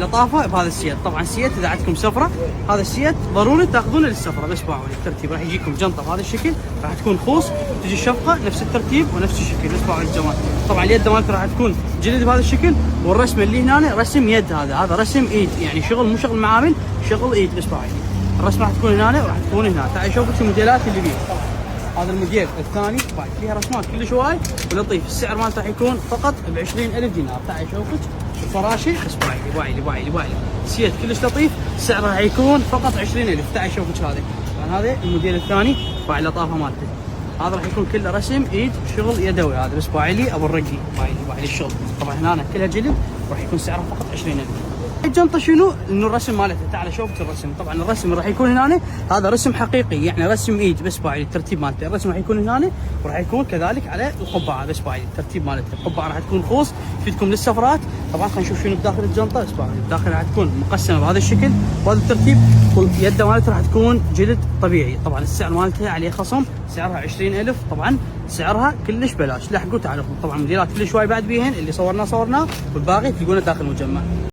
لطافه بهذا السيت. طبعا السيت اذا عندكم سفره، هذا السيت ضروري تاخذونه للسفره. بس باعوا الترتيب راح يجيكم جنطه بهذا الشكل، راح تكون خوص، تجي الشفقه نفس الترتيب ونفس الشكل. بس باعوا الجمال. طبعا اليد مالته راح تكون جلد بهذا الشكل، والرسمه اللي هنا رسم يد. هذا رسم ايد، يعني شغل مو شغل معامل، شغل ايد. بس باعوا الرسمه راح تكون هنا وراح تكون هنا. تعال شوف الموديلات اللي بيه. هذا الموديل الثاني بعد فيها رسمات كلش هواي ولطيف. السعر مالته راح يكون فقط ب 20,000 دينار. تعال شوفك الفراشه. بس باعي سيت كلش لطيف. سعره راح يكون فقط 20,000. تعال شوفك هذا. طبعا هذا الموديل الثاني باعي اللطافه مالته. هذا راح يكون كله رسم ايد، شغل يدوي. هذا بس باعي لي ابو الرقي، باعي لي الشغل. طبعا هنا كلها جلد وراح يكون سعره فقط 20,000. الجنطه شنو؟ انه الرسم مالتها. تعال شوفك الرسم. طبعا الرسم راح يكون هنا، هذا رسم حقيقي يعني رسم ايد. بس باعي الترتيب مالته. الرسم راح يكون هنا وراح يكون كذلك على القبعه. بس باعي الترتيب مالته. القبعه راح تكون خوص تفيدكم للسفرات. طبعا خلينا نشوف شنو بداخل الجنطه. بس باعي الداخل راح تكون مقسمه بهذا الشكل بهذا الترتيب، واليد مالته راح تكون جلد طبيعي. طبعا السعر مالته عليه خصم، سعرها 20,000. طبعا سعرها كلش بلاش. لحقوا تعالوا. طبعا موديلات كلش هواي بعد بيهن، اللي صورناه والباقي تلقونه داخل المجمع.